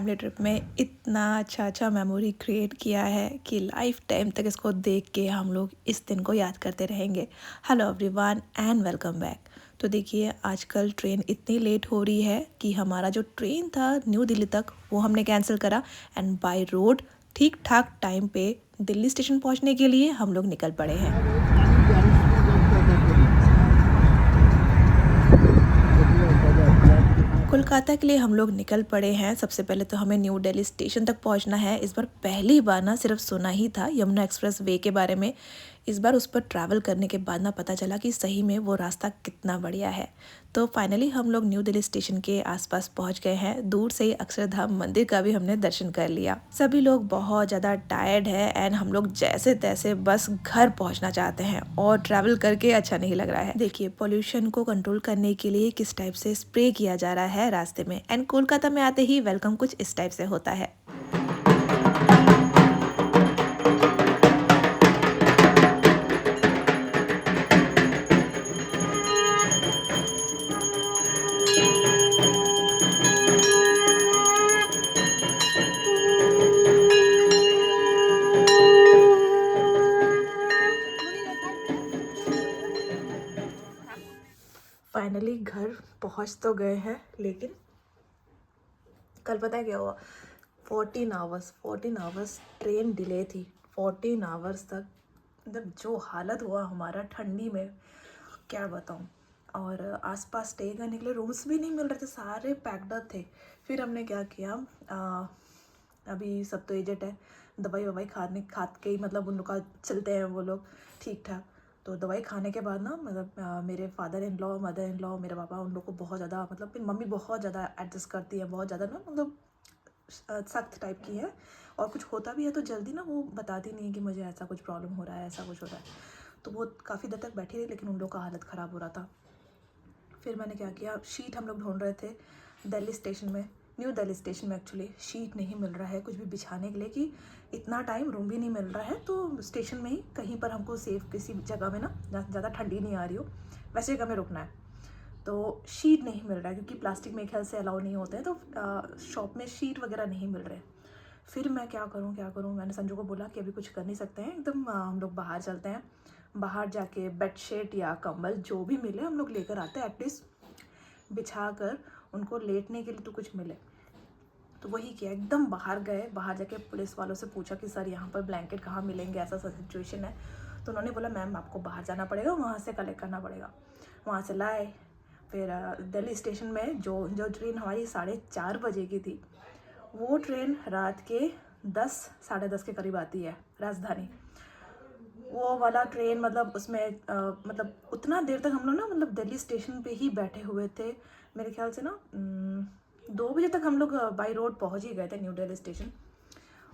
Family trip में इतना अच्छा अच्छा मेमोरी क्रिएट किया है कि लाइफ टाइम तक इसको देख के हम लोग इस दिन को याद करते रहेंगे। Hello everyone and welcome back. तो देखिए आजकल ट्रेन इतनी लेट हो रही है कि हमारा जो ट्रेन था न्यू दिल्ली तक वो हमने कैंसिल करा एंड बाय रोड ठीक ठाक टाइम पे दिल्ली स्टेशन पहुंचने के लिए हम लोग निकल पड़े हैं। कोलकाता के लिए हम लोग निकल पड़े हैं। सबसे पहले तो हमें न्यू दिल्ली स्टेशन तक पहुंचना है। इस बार पहली बार ना सिर्फ सुना ही था यमुना एक्सप्रेस वे के बारे में। इस बार उस पर ट्रैवल करने के बाद ना पता चला कि सही में वो रास्ता कितना बढ़िया है। तो फाइनली हम लोग न्यू दिल्ली स्टेशन के आसपास पहुंच गए हैं। दूर से ही अक्षरधाम मंदिर का भी हमने दर्शन कर लिया। सभी लोग बहुत ज़्यादा टायर्ड है एंड हम लोग जैसे तैसे बस घर पहुंचना चाहते हैं और ट्रैवल करके अच्छा नहीं लग रहा है। देखिए पोल्यूशन को कंट्रोल करने के लिए किस टाइप से स्प्रे किया जा रहा है रास्ते में एंड कोलकाता में आते ही वेलकम कुछ इस टाइप से होता है। फाइनली घर पहुंच तो गए हैं, लेकिन कल पता है क्या हुआ। 14 आवर्स ट्रेन डिले थी। 14 आवर्स तक मतलब जो हालत हुआ हमारा ठंडी में क्या बताऊँ। और आसपास स्टे करने के लिए रूम्स भी नहीं मिल रहे थे, सारे पैक्ड थे। फिर हमने क्या किया, अभी सब तो एजेड है, दवाई ववाई खा के ही मतलब उन लोग का चलते हैं वो लोग ठीक ठाक। तो दवाई खाने के बाद ना मतलब मेरे father in law, mother in law, मेरे पापा, उन लोग को बहुत ज़्यादा मतलब फिर मम्मी बहुत ज़्यादा एडजस्ट करती है, बहुत ज़्यादा ना मतलब सख्त टाइप की है। और कुछ होता भी है तो जल्दी ना वो बताती नहीं है कि मुझे ऐसा कुछ प्रॉब्लम हो रहा है, ऐसा कुछ हो रहा है। तो वो काफ़ी देर तक बैठी रही, लेकिन उन लोग का हालत ख़राब हो रहा था। फिर मैंने क्या किया, शीट हम लोग ढूंढ रहे थे दिल्ली स्टेशन में, न्यू दिल्ली स्टेशन में एक्चुअली शीट नहीं मिल रहा है कुछ भी बिछाने के लिए, कि इतना टाइम रूम भी नहीं मिल रहा है। तो स्टेशन में ही कहीं पर हमको सेफ किसी जगह में ना, ज़्यादा ठंडी नहीं आ रही हो वैसे जगह में रुकना है। तो शीट नहीं मिल रहा है क्योंकि प्लास्टिक में ख्याल से अलाउ नहीं होते हैं, तो शॉप में शीट वगैरह नहीं मिल रहे। फिर मैं क्या करूँ, मैंने संजू को बोला कि अभी कुछ कर नहीं सकते हैं, एकदम हम लोग बाहर चलते हैं, बाहर जाके बेडशीट या कंबल जो भी मिले हम लोग लेकर आते हैं, एटलीस्ट बिछा कर उनको लेटने के लिए तो कुछ मिले। तो वही किया, एकदम बाहर गए, बाहर जाके पुलिस वालों से पूछा कि सर यहाँ पर ब्लैंकेट कहाँ मिलेंगे, ऐसा सा सिचुएशन है। तो उन्होंने बोला मैम आपको बाहर जाना पड़ेगा, वहाँ से कलेक्ट करना पड़ेगा। वहाँ से लाए। फिर दिल्ली स्टेशन में जो जो ट्रेन हमारी 4:30 बजे की थी, वो ट्रेन रात के 10 साढ़े 10 के करीब आती है राजधानी। वो वाला ट्रेन मतलब उसमें मतलब उतना देर तक हम लोग ना मतलब दिल्ली स्टेशन पे ही बैठे हुए थे। मेरे ख्याल से ना 2 बजे तक हम लोग बाई रोड पहुंच ही गए थे न्यू दिल्ली स्टेशन।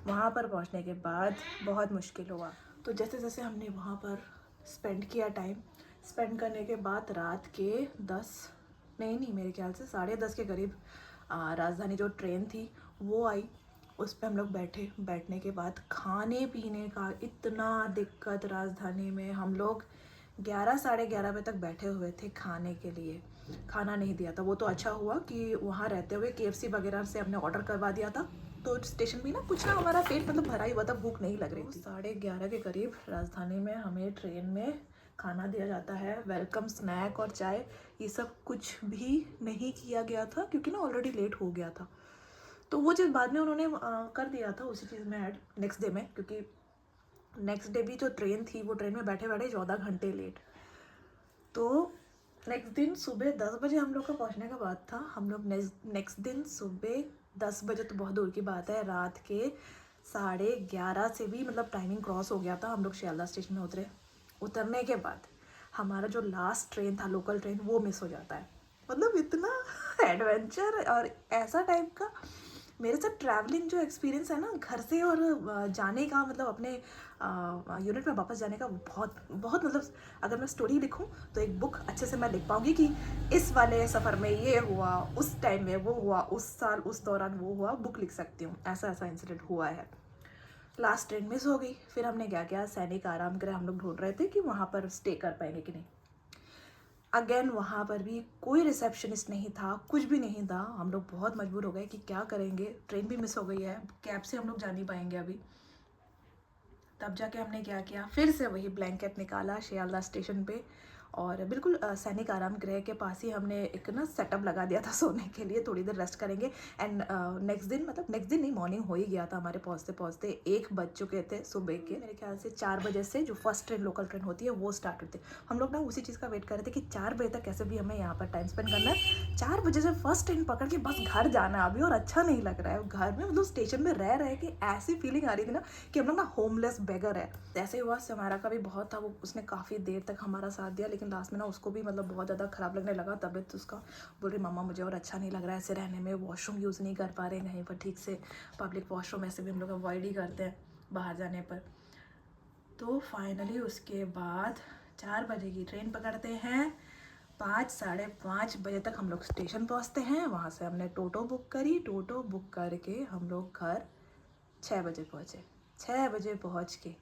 वहाँ पर पहुँचने के बाद बहुत मुश्किल हुआ। तो जैसे जैसे हमने वहाँ पर स्पेंड किया टाइम, स्पेंड करने के बाद रात के 10 नहीं मेरे ख्याल से 10:30 के करीब राजधानी जो ट्रेन थी वो आई। उस पर हम लोग बैठे, बैठने के बाद खाने पीने का इतना दिक्कत राजधानी में। हम लोग 11 साढ़े 11 बजे तक बैठे हुए थे खाने के लिए, खाना नहीं दिया था। वो तो अच्छा हुआ कि वहाँ रहते हुए KFC वगैरह से हमने ऑर्डर करवा दिया था, तो स्टेशन भी ना कुछ ना हमारा पेट मतलब भरा ही हुआ था, भूख नहीं लग रही थी। 11:30 के करीब राजधानी में हमें ट्रेन में खाना दिया जाता है, वेलकम स्नैक और चाय। ये सब कुछ भी नहीं किया गया था क्योंकि ना ऑलरेडी लेट हो गया था। तो वो चीज़ बाद में उन्होंने कर दिया था उसी चीज़ में ऐड नेक्स्ट डे में, क्योंकि नेक्स्ट डे भी जो ट्रेन थी वो ट्रेन में बैठे बैठे 14 घंटे लेट। तो नेक्स्ट दिन सुबह 10 बजे हम लोग का पहुंचने का बात था। हम लोग नेक्स्ट दिन सुबह 10 बजे, तो बहुत दूर की बात है, रात के 11:30 से भी मतलब टाइमिंग क्रॉस हो गया था। हम लोग शियालदा स्टेशन में उतरे। उतरने के बाद हमारा जो लास्ट ट्रेन था लोकल ट्रेन वो मिस हो जाता है। मतलब इतना एडवेंचर और ऐसा टाइप का मेरे साथ ट्रैवलिंग जो एक्सपीरियंस है ना घर से और जाने का, मतलब अपने यूनिट में वापस जाने का, बहुत बहुत मतलब अगर मैं स्टोरी लिखूं तो एक बुक अच्छे से मैं लिख पाऊंगी कि इस वाले सफ़र में ये हुआ, उस टाइम में वो हुआ, उस साल उस दौरान वो हुआ, बुक लिख सकती हूँ। ऐसा ऐसा इंसिडेंट हुआ है। लास्ट ट्रेन मिस हो गई। फिर हमने क्या किया, सैनिक आराम गृह हम लोग ढूंढ रहे थे कि वहाँ पर स्टे कर पाएंगे कि नहीं। अगेन वहाँ पर भी कोई रिसेप्शनिस्ट नहीं था, कुछ भी नहीं था। हम लोग बहुत मजबूर हो गए कि क्या करेंगे, ट्रेन भी मिस हो गई है, कैब से हम लोग जा नहीं पाएंगे अभी। तब जाके हमने क्या किया, फिर से वही ब्लैंकेट निकाला शियालदा स्टेशन पे, और बिल्कुल सैनिक आराम गृह के पास ही हमने एक ना सेटअप लगा दिया था सोने के लिए, थोड़ी देर रेस्ट करेंगे। एंड नेक्स्ट दिन, मतलब नेक्स्ट दिन नहीं, मॉर्निंग हो ही गया था हमारे पहुँचते पहुँचते, 1 बज चुके थे सुबह के। मेरे ख्याल से 4 बजे से जो फर्स्ट ट्रेन, लोकल ट्रेन होती है, वो स्टार्ट होती है। हम लोग ना उसी चीज़ का वेट कर रहे थे कि 4 बजे तक कैसे भी हमें यहाँ पर टाइम स्पेंड करना है। 4 बजे से फर्स्ट ट्रेन पकड़ के बस घर जाना है अभी, और अच्छा नहीं लग रहा है घर में, मतलब स्टेशन में रह रहे कि ऐसी फीलिंग आ रही थी ना कि हम लोग ना होमलेस बेगर है। ऐसे ही हुआ, समारा का भी बहुत था, वो उसने काफ़ी देर तक हमारा साथ दिया, लेकिन लास्ट में ना उसको भी मतलब बहुत ज़्यादा ख़राब लगने लगा तबीयत उसका। बोल रही मम्मा मुझे और अच्छा नहीं लग रहा है ऐसे रहने में, वॉशरूम यूज़ नहीं कर पा रहे कहीं पर ठीक से, पब्लिक वॉशरूम ऐसे भी हम लोग अवॉइड ही करते हैं बाहर जाने पर। तो फाइनली उसके बाद 4 बजे की ट्रेन पकड़ते हैं, 5 साढ़े 5 बजे तक हम लोग स्टेशन पहुंचते हैं। वहाँ से हमने टोटो बुक करी, टोटो बुक करके हम लोग घर 6 बजे पहुँचे। 6 बजे पहुँच के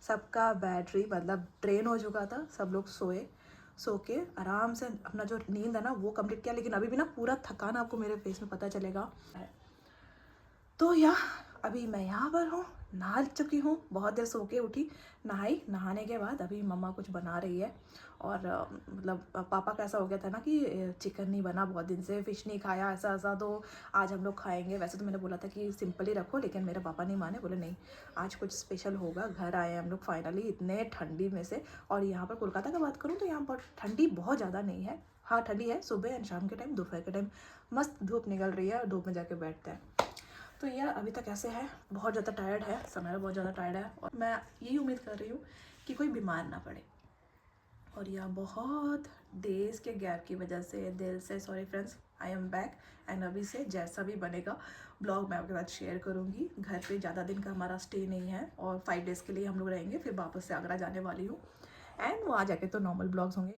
सबका बैटरी, मतलब ट्रेन हो चुका था, सब लोग सोए, सो के आराम से अपना जो नींद है ना वो कंप्लीट किया, लेकिन अभी भी ना पूरा थकान आपको मेरे फेस में पता चलेगा। तो अभी मैं यहाँ पर हूँ, नहा चुकी हूँ, बहुत देर सो के उठी, नहाने के बाद अभी मम्मा कुछ बना रही है। और मतलब पापा का ऐसा हो गया था ना कि चिकन नहीं बना बहुत दिन से, फ़िश नहीं खाया, ऐसा ऐसा, तो आज हम लोग खाएंगे। वैसे तो मैंने बोला था कि सिंपल ही रखो, लेकिन मेरे पापा नहीं माने, बोले नहीं आज कुछ स्पेशल होगा। घर आए हम लोग फाइनली इतने ठंडी में से। और यहाँ पर कोलकाता का बात करूँ तो यहाँ पर ठंडी बहुत ज़्यादा नहीं है, हाँ ठंडी है सुबह एंड शाम के टाइम, दोपहर के टाइम मस्त धूप निकल रही है और धूप में जाके बैठते हैं। तो यह अभी तक ऐसे है, बहुत ज़्यादा टायर्ड है, समय बहुत ज़्यादा टायर्ड है, और मैं यही उम्मीद कर रही हूँ कि कोई बीमार ना पड़े। और यह बहुत डेज के गैप की वजह से दिल से sorry friends, I am back. And अभी से जैसा भी बनेगा ब्लॉग मैं आपके साथ शेयर करूँगी। घर पे ज़्यादा दिन का हमारा स्टे नहीं है, और 5 डेज़ के लिए हम लोग रहेंगे, फिर वापस से आगरा जाने वाली हूँ। एंड वहाँ जाके तो नॉर्मल ब्लॉग्स होंगे।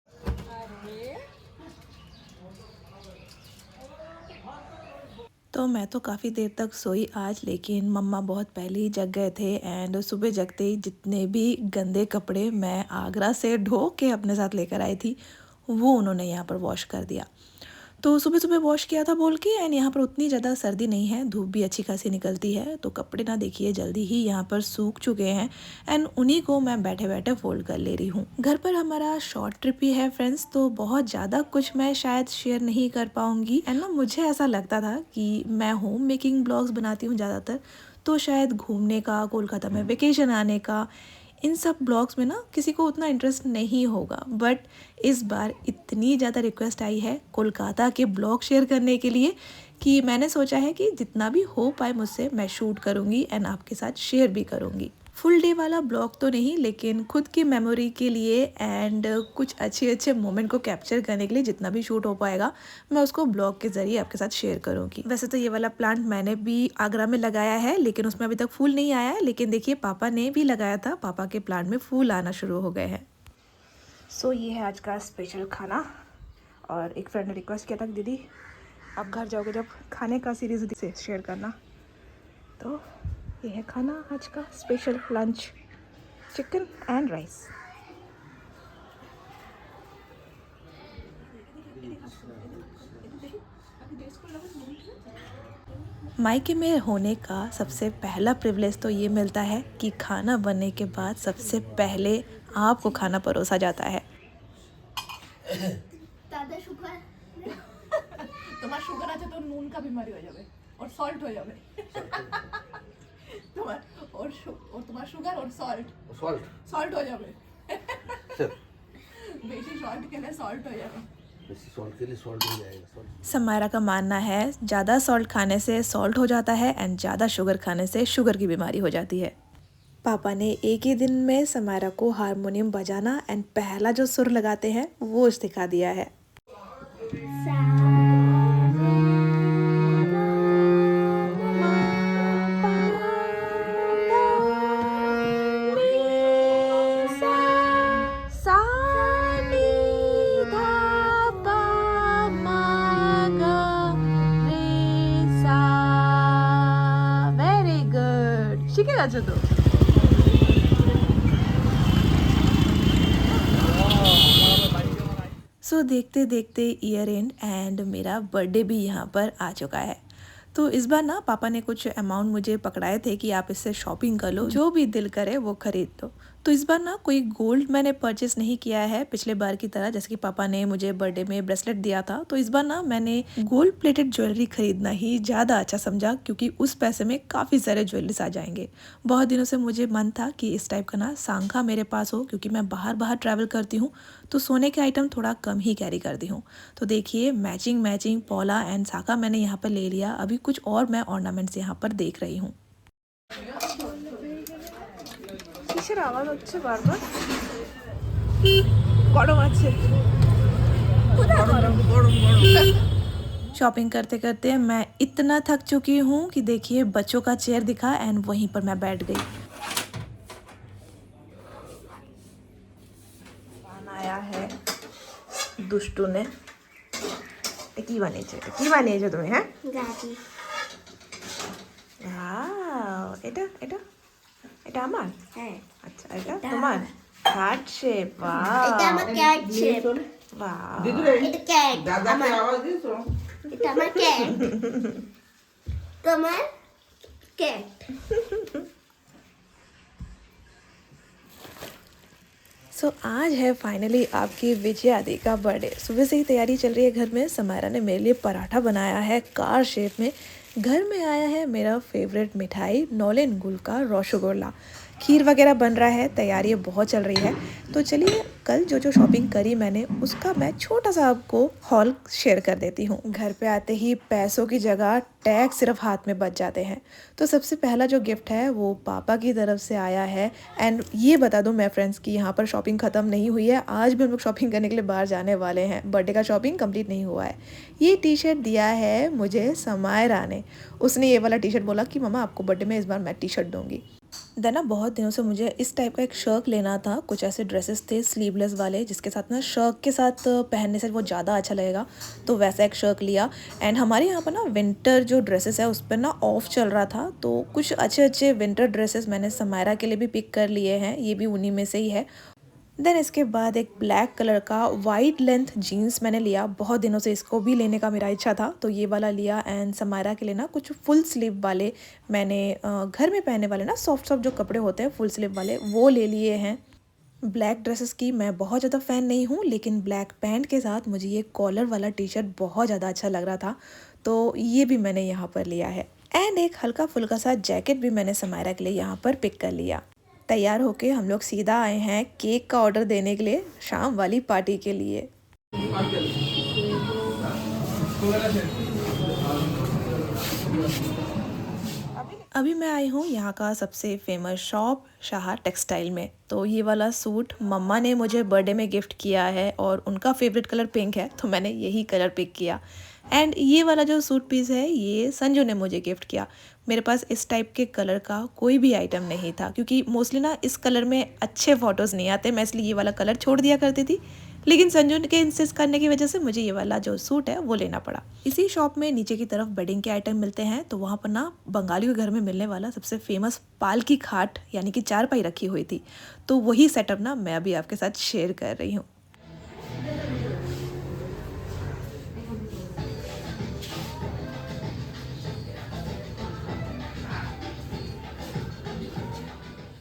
तो मैं तो काफ़ी देर तक सोई आज, लेकिन मम्मा बहुत पहले ही जग गए थे। एंड सुबह जगते ही जितने भी गंदे कपड़े मैं आगरा से ढो के अपने साथ लेकर आई थी, वो उन्होंने यहाँ पर वॉश कर दिया। तो सुबह सुबह वॉश किया था बोल के। एंड यहाँ पर उतनी ज़्यादा सर्दी नहीं है, धूप भी अच्छी खासी निकलती है, तो कपड़े ना देखिए जल्दी ही यहाँ पर सूख चुके हैं। एंड उन्हीं को मैं बैठे बैठे फोल्ड कर ले रही हूँ। घर पर हमारा शॉर्ट ट्रिप ही है फ्रेंड्स, तो बहुत ज़्यादा कुछ मैं शायद शेयर नहीं कर पाऊँगी। एंड ना मुझे ऐसा लगता था कि मैं होम मेकिंग ब्लॉग्स बनाती हूँ ज़्यादातर, तो शायद घूमने का, कोलकाता में वेकेशन आने का, इन सब ब्लॉग्स में ना किसी को उतना इंटरेस्ट नहीं होगा। बट इस बार इतनी ज़्यादा रिक्वेस्ट आई है कोलकाता के ब्लॉग शेयर करने के लिए कि मैंने सोचा है कि जितना भी हो पाए मुझसे मैं शूट करूँगी एंड आपके साथ शेयर भी करूँगी। फुल डे वाला ब्लॉग तो नहीं, लेकिन खुद की मेमोरी के लिए एंड कुछ अच्छे अच्छे मोमेंट को कैप्चर करने के लिए जितना भी शूट हो पाएगा मैं उसको ब्लॉग के ज़रिए आपके साथ शेयर करूँगी। वैसे तो ये वाला प्लांट मैंने भी आगरा में लगाया है, लेकिन उसमें अभी तक फूल नहीं आया है, लेकिन देखिए पापा ने भी लगाया था, पापा के प्लांट में फूल आना शुरू हो गए हैं। सो ये है आज का स्पेशल खाना। और एक फ्रेंड ने रिक्वेस्ट किया था कि दीदी आप घर जाओगे जब खाने का सीरीज़ से शेयर करना, तो ये है खाना आज का special lunch, chicken and rice. मायके में होने का सबसे पहला प्रिविलेज तो ये मिलता है कि खाना बनने के बाद सबसे पहले आपको खाना परोसा जाता है। তোমার সুগার আছে তো নুন का बीमारी हो जाए और सॉल्ट हो जाए তোমার और তোমার সুগার और सॉल्ट हो जाए बेसी सॉल्ट के लिए सॉल्ट हो जाए, सॉल्ट के लिए सॉल्ट हो जाएगा। समायरा का मानना है ज़्यादा सॉल्ट खाने से सॉल्ट हो जाता है एंड ज़्यादा शुगर खाने से शुगर की बीमारी हो जाती है। पापा ने एक ही दिन में समायरा को हारमोनियम बजाना एंड पहला जो सुर लगाते हैं वो सिखा दिया है। वेरी गुड, शिखेगा जो तो। सो देखते देखते ईयर एंड एंड मेरा बर्थडे भी यहाँ पर आ चुका है। तो इस बार ना पापा ने कुछ अमाउंट मुझे पकड़ाए थे कि आप इससे शॉपिंग कर लो, जो भी दिल करे वो खरीद लो। तो इस बार ना कोई गोल्ड मैंने परचेस नहीं किया है पिछले बार की तरह, जैसे कि पापा ने मुझे बर्थडे में ब्रेसलेट दिया था। तो इस बार ना मैंने गोल्ड प्लेटेड ज्वेलरी खरीदना ही ज़्यादा अच्छा समझा, क्योंकि उस पैसे में काफ़ी सारे ज्वेलरीज आ जाएंगे। बहुत दिनों से मुझे मन था कि इस टाइप का ना सांखा मेरे पास हो, क्योंकि मैं बाहर बाहर ट्रैवल करती हूँ तो सोने के आइटम थोड़ा कम ही कैरी करती हूँ। तो देखिए मैचिंग मैचिंग पौला एंड साका मैंने यहाँ पर ले लिया। अभी कुछ और मैं ऑर्नामेंट्स यहाँ पर देख रही हूँ। কিসের আওয়াজ হচ্ছে বারবার? গরম আছে। शॉपिंग करते करते मैं इतना थक चुकी हूँ कि देखिए बच्चों का चेयर दिखा एंड वहीं पर मैं बैठ गई। आया है दुष्टू ने। কি বানিয়েছো তুমি? হ্যাঁ গাজি। এটা এটা এটা আমার? হ্যাঁ। আচ্ছা এটা তোমার? Heart shape. বাহ, এটা আমার ক্যাট শেপ। বাহ, এটা ক্যাট। দাদাকে আওয়াজ দিছো? এটা আমার ক্যাট। তোমার ক্যাট। सो आज है फाइनली आपकी विजया दी का बर्थडे। सुबह से ही तैयारी चल रही है घर में। समायरा ने मेरे लिए पराठा बनाया है कार शेप में। घर में आया है मेरा फेवरेट मिठाई नॉलेन गुल का रसगुल्ला। खीर वगैरह बन रहा है, तैयारी बहुत चल रही है। तो चलिए कल जो जो शॉपिंग करी मैंने उसका मैं छोटा सा आपको हॉल शेयर कर देती हूँ। घर पे आते ही पैसों की जगह टैग सिर्फ हाथ में बच जाते हैं। तो सबसे पहला जो गिफ्ट है वो पापा की तरफ से आया है। एंड ये बता दूं मैं फ्रेंड्स कि यहाँ पर शॉपिंग ख़त्म नहीं हुई है। आज भी हम लोग शॉपिंग करने के लिए बाहर जाने वाले हैं। बर्थडे का शॉपिंग कंप्लीट नहीं हुआ है। ये टी शर्ट दिया है मुझे समायरा ने। उसने ये वाला टी शर्ट बोला कि मम्मा आपको बर्थडे में इस बार मैं टी शर्ट दूँगी। देन ना बहुत दिनों से मुझे इस टाइप का एक शर्ट लेना था। कुछ ऐसे ड्रेसेस थे स्लीवलेस वाले, जिसके साथ ना शर्ट के साथ पहनने से वो ज़्यादा अच्छा लगेगा। तो वैसा एक शर्ट लिया। एंड हमारे यहाँ पर ना विंटर जो ड्रेसेस है उस पर ना ऑफ चल रहा था, तो कुछ अच्छे अच्छे विंटर ड्रेसेस मैंने समायरा के लिए भी पिक कर लिए हैं। ये भी उन्हीं में से ही है। देन इसके बाद एक ब्लैक कलर का वाइट लेंथ जीन्स मैंने लिया। बहुत दिनों से इसको भी लेने का मेरा इच्छा था, तो ये वाला लिया। एंड समायरा के लिए ना कुछ फुल स्लीव वाले मैंने घर में पहनने वाले ना सॉफ्ट जो कपड़े होते हैं फुल स्लीव वाले, वो ले लिए हैं। ब्लैक ड्रेसेस की मैं बहुत ज़्यादा फ़ैन नहीं हूँ, लेकिन ब्लैक पैंट के साथ मुझे ये कॉलर वाला टी शर्ट बहुत ज़्यादा अच्छा लग रहा था, तो ये भी मैंने यहाँ पर लिया है। एंड एक हल्का फुल्का सा जैकेट भी मैंने समायरा के लिए यहाँ पर पिक कर लिया। तैयार होके हम लोग सीधा आए हैं केक का ऑर्डर देने के लिए शाम वाली पार्टी के लिए। अभी मैं आई हूँ यहाँ का सबसे फेमस शॉप शाह टेक्सटाइल में। तो ये वाला सूट मम्मा ने मुझे बर्थडे में गिफ्ट किया है और उनका फेवरेट कलर पिंक है, तो मैंने यही कलर पिक किया। एंड ये वाला जो सूट पीस है ये संजू ने मुझे गिफ्ट किया। मेरे पास इस टाइप के कलर का कोई भी आइटम नहीं था, क्योंकि मोस्टली ना इस कलर में अच्छे फ़ोटोज़ नहीं आते, मैं इसलिए ये वाला कलर छोड़ दिया करती थी। लेकिन संजू के इंसिस्ट करने की वजह से मुझे ये वाला जो सूट है वो लेना पड़ा। इसी शॉप में नीचे की तरफ बेडिंग के आइटम मिलते हैं। तो वहाँ पर ना बंगालियों के घर में मिलने वाला सबसे फेमस पाल की खाट यानी कि चारपाई रखी हुई थी, तो वही सेटअप ना मैं अभी आपके साथ शेयर कर रही हूँ।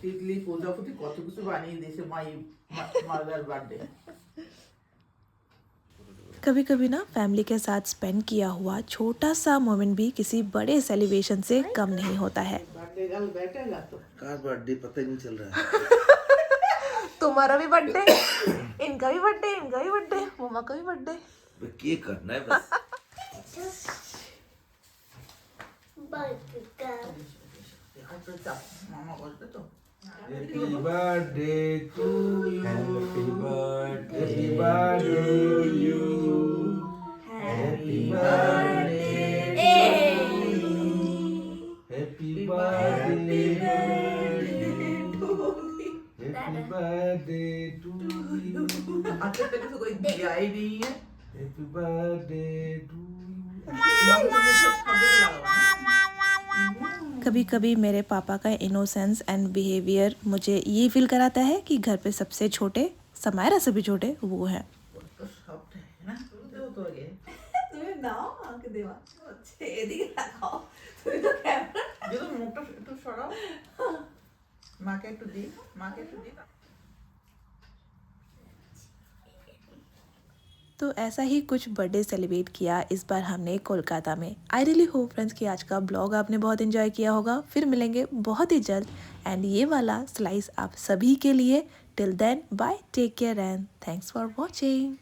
তিতলি প্রজাপতি কত কিছু বানিয়ে দিয়েছে মাদার বার্থডে। कभी कभी ना फैमिली के साथ स्पेंड किया हुआ छोटा सा मोमेंट भी किसी बड़े सेलिब्रेशन से कम नहीं होता है। बर्थडे गर्ल बैठेगा तो कार बर्थडे पता ही नहीं चल रहा है। तुम्हारा भी बर्थडे, इनका भी बर्थडे, इनका भी बर्थडे, मम्मा का भी बर्थडे। केक करना है बस। মামা বলবে তো Happy birthday to you. Happy birthday to you. Happy birthday to you. Happy birthday to you. Happy birthday to you. आज तक तो कोई दिया ही नहीं है। Happy birthday to you. कभी कभी मेरे पापा का इनोसेंस एंड बिहेवियर मुझे ये फील कराता है कि घर पे सबसे छोटे समायरा से भी छोटे वो हैं। तो सॉफ्ट है। তোকে তুমি নাও আমাকে দেওয়া হচ্ছে এদিকে রাখাও তুমি তো ক্যামেরা যদি মুখটা একটু সরাও মাকে একটু দিই মাকে একটু দিই तो ऐसा ही कुछ बर्थडे सेलिब्रेट किया इस बार हमने कोलकाता में। आई रियली होप फ्रेंड्स कि आज का ब्लॉग आपने बहुत एंजॉय किया होगा। फिर मिलेंगे बहुत ही जल्द एंड ये वाला स्लाइस आप सभी के लिए। Till then bye, take care and thanks for watching.